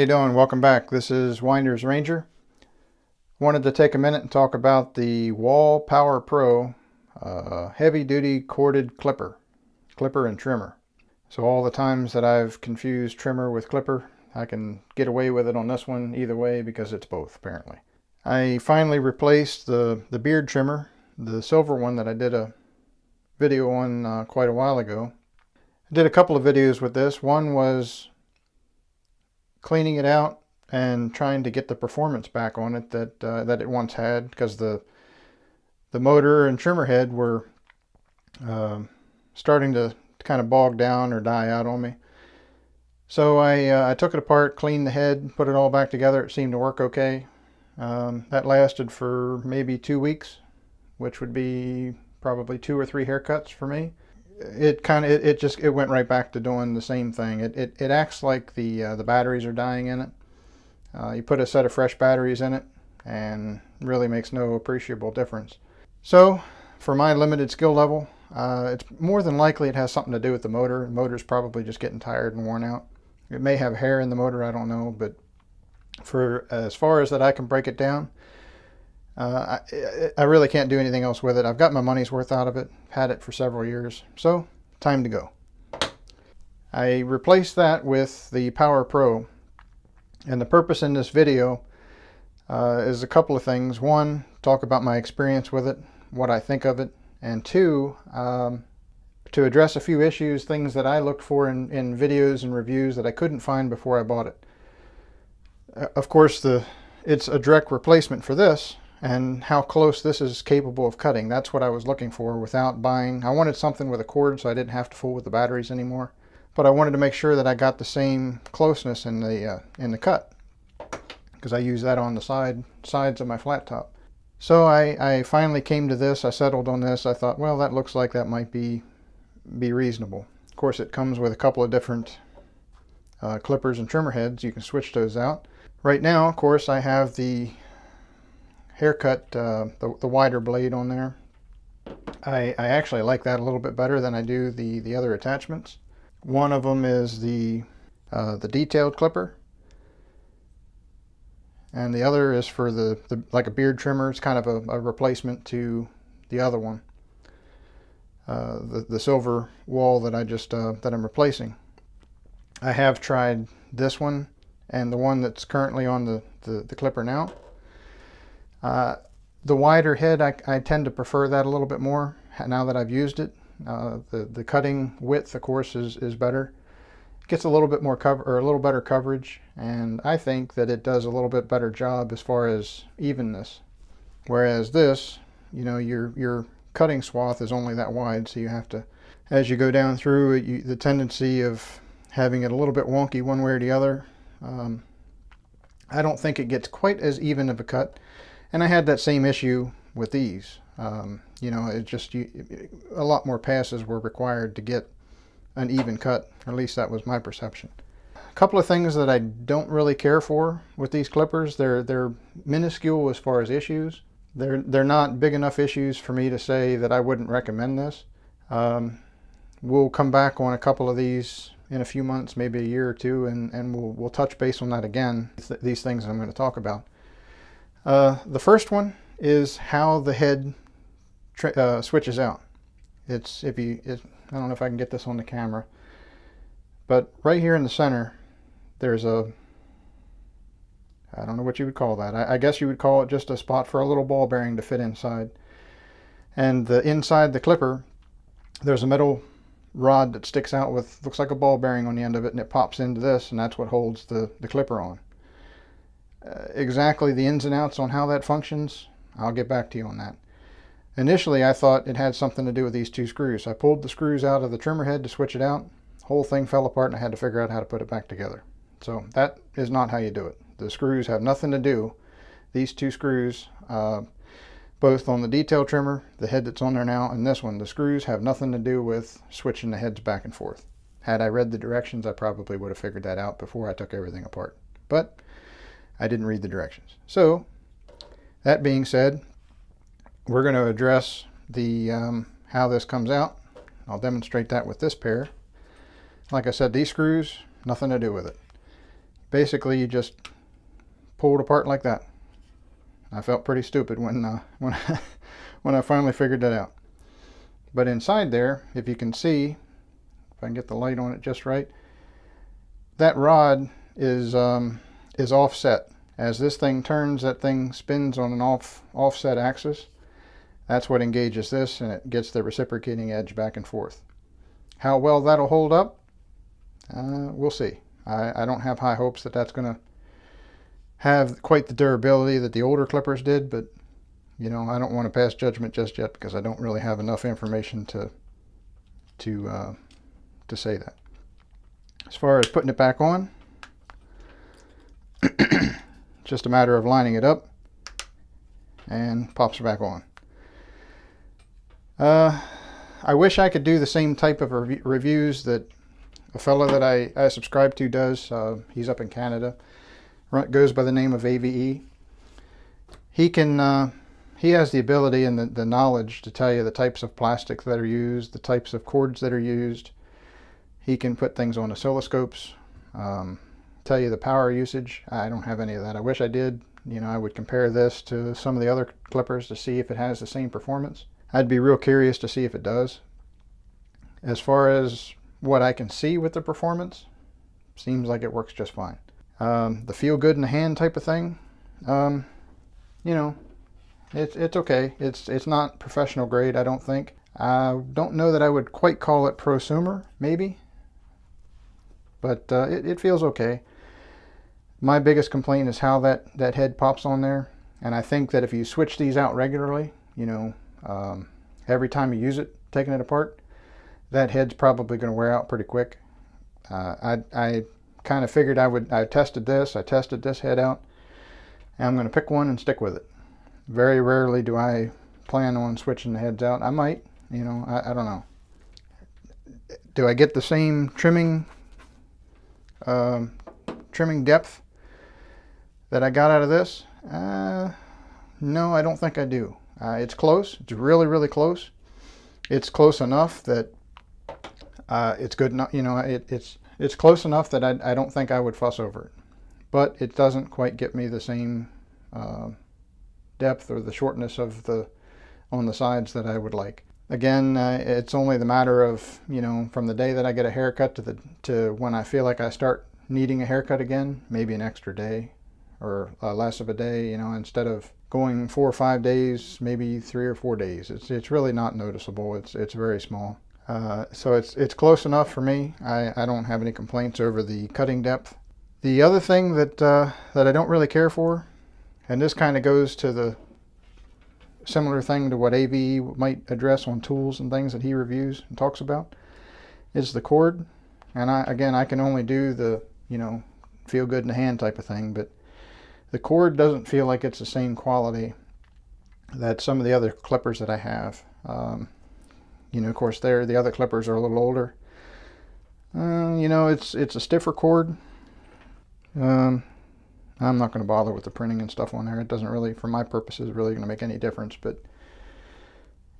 you doing? Welcome back. This is WindersRanger. Wanted to take a minute and talk about the Wahl Power Pro heavy-duty corded clipper and trimmer. So all the times that I've confused trimmer with clipper, I can get away with it on this one either way because it's both apparently. I finally replaced the beard trimmer, the silver one that I did a video on quite a while ago. I did a couple of videos with this. One was cleaning it out and trying to get the performance back on it that it once had, because the motor and trimmer head were starting to kind of bog down or die out on me. So I took it apart, cleaned the head, put it all back together. It seemed to work okay. That lasted for maybe 2 weeks, which would be probably 2 or 3 haircuts for me. It went right back to doing the same thing. It acts like the batteries are dying in it. You put a set of fresh batteries in it and really makes no appreciable difference. So for my limited skill level, it's more than likely it has something to do with the motor. The motor's probably just getting tired and worn out. It may have hair in the motor, I don't know, but for as far as that I can break it down, I really can't do anything else with it. I've got my money's worth out of it. Had it for several years, so time to go. I replaced that with the Power Pro, and the purpose in this video is a couple of things. One, talk about my experience with it, what I think of it, and two, to address a few issues, things that I looked for in videos and reviews that I couldn't find before I bought it. Of course, it's a direct replacement for this, and how close this is capable of cutting. That's what I was looking for without buying. I wanted something with a cord so I didn't have to fool with the batteries anymore. But I wanted to make sure that I got the same closeness in the cut, because I use that on the sides of my flat top. So I finally came to this. I settled on this. I thought, well, that looks like that might be reasonable. Of course, it comes with a couple of different clippers and trimmer heads. You can switch those out. Right now, of course, I have the haircut, the wider blade on there. I actually like that a little bit better than I do the other attachments. One of them is the detailed clipper, and the other is for the like a beard trimmer. It's kind of a replacement to the other one, the silver Wahl that that I'm replacing. I have tried this one and the one that's currently on the clipper now. The wider head, I tend to prefer that a little bit more now that I've used it. The cutting width, of course, is better. It gets a little bit more a little better coverage, and I think that it does a little bit better job as far as evenness. Whereas this, you know, your cutting swath is only that wide, so you have to, as you go down through it, the tendency of having it a little bit wonky one way or the other. I don't think it gets quite as even of a cut. And I had that same issue with these. You know, it just a lot more passes were required to get an even cut. Or at least that was my perception. A couple of things that I don't really care for with these clippers. They're minuscule as far as issues. They're not big enough issues for me to say that I wouldn't recommend this. We'll come back on a couple of these in a few months, maybe a year or two, and we'll touch base on that again. These things I'm going to talk about. The first one is how the head switches out. I don't know if I can get this on the camera, but right here in the center, there's I don't know what you would call that. I guess you would call it just a spot for a little ball bearing to fit inside. And inside the clipper, there's a metal rod that sticks out with, looks like a ball bearing on the end of it, and it pops into this, and that's what holds the clipper on. Exactly the ins and outs on how that functions, I'll get back to you on that. Initially, I thought it had something to do with these 2 screws. I pulled the screws out of the trimmer head to switch it out. The whole thing fell apart, and I had to figure out how to put it back together. So that is not how you do it. The screws have nothing to do. These 2 screws, both on the detail trimmer, the head that's on there now, and this one, the screws have nothing to do with switching the heads back and forth. Had I read the directions, I probably would have figured that out before I took everything apart. But I didn't read the directions. So, that being said, we're going to address how this comes out. I'll demonstrate that with this pair. Like I said, these screws, nothing to do with it. basically you just pull it apart like that. I felt pretty stupid when when I finally figured that out. But inside there, if you can see, if I can get the light on it just right, that rod is offset. As this thing turns, that thing spins on an offset axis. That's what engages this, and it gets the reciprocating edge back and forth. How well that'll hold up, we'll see. I don't have high hopes that that's going to have quite the durability that the older clippers did, but you know, I don't want to pass judgment just yet because I don't really have enough information to say that. As far as putting it back on, just a matter of lining it up and pops back on. I wish I could do the same type of reviews that a fellow that I subscribe to does. He's up in Canada. Goes by the name of AVE. He has the ability and the knowledge to tell you the types of plastics that are used, the types of cords that are used. He can put things on oscilloscopes, tell you the power usage. I don't have any of that. I wish I did. You know, I would compare this to some of the other clippers to see if it has the same performance. I'd be real curious to see if it does. As far as what I can see with the performance, seems like it works just fine. The feel good in the hand type of thing, you know, it's okay. It's not professional grade, I don't think. I don't know that I would quite call it prosumer, maybe, but it feels okay. My biggest complaint is how that head pops on there, and I think that if you switch these out regularly, you know, every time you use it, taking it apart, that head's probably going to wear out pretty quick. I kind of figured I tested this head out, and I'm going to pick one and stick with it. Very rarely do I plan on switching the heads out. I might, you know, I don't know. Do I get the same trimming depth that I got out of this? No, I don't think I do. It's close. It's really, really close. It's close enough that it's good enough. You know, it's close enough that I don't think I would fuss over it. But it doesn't quite get me the same depth or the shortness of on the sides that I would like. Again, it's only the matter of, you know, from the day that I get a haircut to when I feel like I start needing a haircut again, maybe an extra day or less of a day, you know, instead of going 4 or 5 days, maybe 3 or 4 days. It's really not noticeable. It's very small. So it's close enough for me. I don't have any complaints over the cutting depth. The other thing that I don't really care for, and this kind of goes to the similar thing to what AVE might address on tools and things that he reviews and talks about, is the cord. And I can only do the, you know, feel good in the hand type of thing, but the cord doesn't feel like it's the same quality that some of the other clippers that I have. You know, of course, the other clippers are a little older. You know, it's a stiffer cord. I'm not going to bother with the printing and stuff on there. It doesn't really, for my purposes, really going to make any difference. But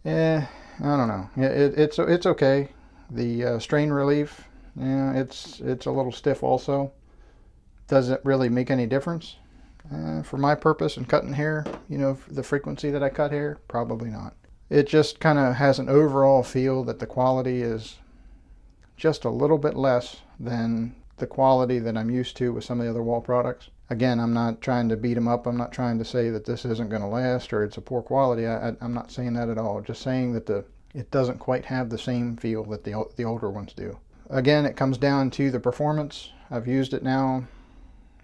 I don't know. It's okay. The strain relief, yeah, it's a little stiff also. Does it really make any difference? For my purpose in cutting hair, you know, the frequency that I cut hair, probably not. It just kind of has an overall feel that the quality is just a little bit less than the quality that I'm used to with some of the other Wahl products. Again, I'm not trying to beat them up. I'm not trying to say that this isn't going to last or it's a poor quality. I'm not saying that at all. Just saying that it doesn't quite have the same feel that the older ones do. Again, it comes down to the performance. I've used it now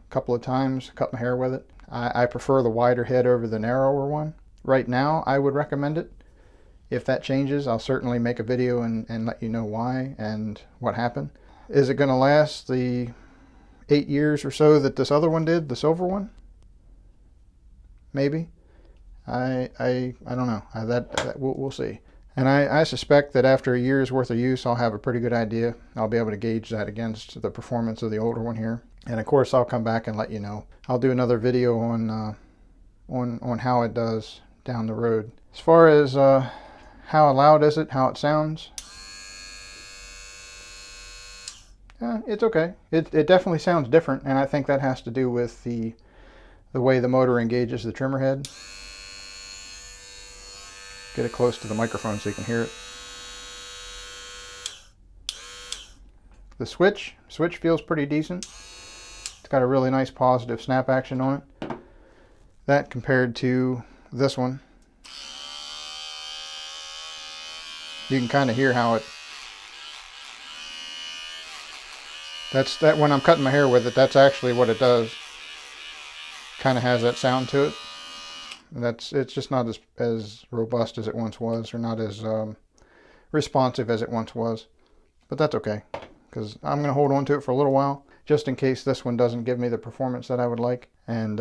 a couple of times, cut my hair with it. I prefer the wider head over the narrower one. Right now, I would recommend it. If that changes, I'll certainly make a video and let you know why and what happened. Is it going to last the 8 years or so that this other one did, the silver one? Maybe. I don't know. We'll see. And I suspect that after a year's worth of use, I'll have a pretty good idea. I'll be able to gauge that against the performance of the older one here. And of course, I'll come back and let you know. I'll do another video on how it does down the road. As far as how loud is it, how it sounds, It's okay. It definitely sounds different, and I think that has to do with the way the motor engages the trimmer head. Get it close to the microphone so you can hear it. The switch feels pretty decent. It's got a really nice positive snap action on it. That compared to this one, you can kind of hear how it, that when I'm cutting my hair with it, that's actually what it does. Kind of has that sound to it. And it's just not as robust as it once was, or not as responsive as it once was. But that's okay, because I'm going to hold on to it for a little while, just in case this one doesn't give me the performance that I would like. And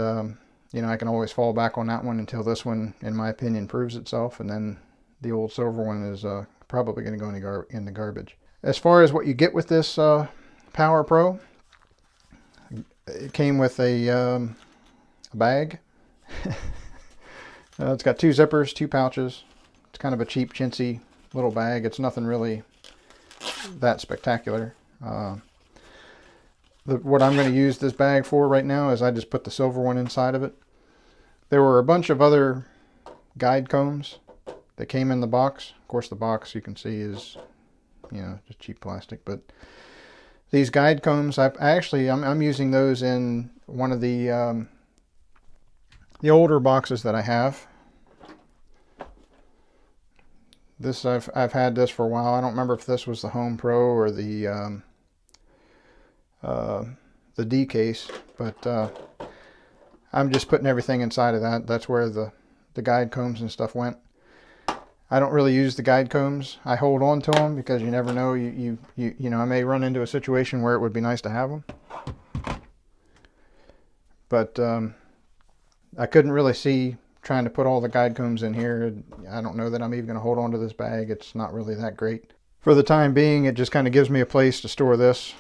you know, I can always fall back on that one until this one, in my opinion, proves itself, and then the old silver one is probably going to go in the garbage. As far as what you get with this Power Pro, it came with a bag. It's got 2 zippers, 2 pouches. It's kind of a cheap, chintzy little bag. It's nothing really that spectacular. What I'm going to use this bag for right now is I just put the silver one inside of it. There were a bunch of other guide combs that came in the box. Of course, the box you can see is, you know, just cheap plastic. But these guide combs, I'm using those in one of the older boxes that I have. This I've had this for a while. I don't remember if this was the Home Pro or the D case, but I'm just putting everything inside of that. That's where the guide combs and stuff went. I don't really use the guide combs. I hold on to them because you never know. You know, I may run into a situation where it would be nice to have them. But I couldn't really see trying to put all the guide combs in here. I don't know that I'm even going to hold on to this bag. It's not really that great. For the time being, it just kind of gives me a place to store this.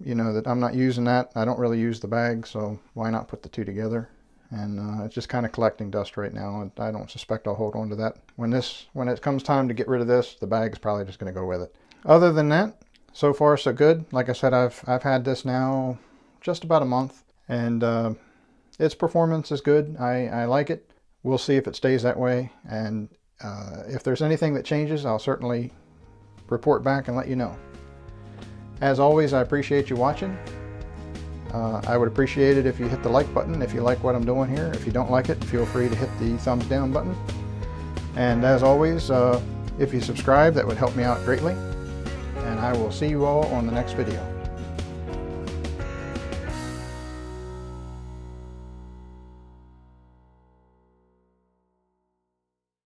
You know, that I'm not using that. I don't really use the bag, so why not put the two together? And it's just kind of collecting dust right now, and I don't suspect I'll hold on to that. When it comes time to get rid of this, the bag's probably just going to go with it. Other than that, so far so good. Like I said, I've had this now just about a month, and its performance is good. I like it. We'll see if it stays that way, and if there's anything that changes, I'll certainly report back and let you know. As always, I appreciate you watching. I would appreciate it if you hit the like button if you like what I'm doing here. If you don't like it, feel free to hit the thumbs down button. And as always, if you subscribe, that would help me out greatly. And I will see you all on the next video.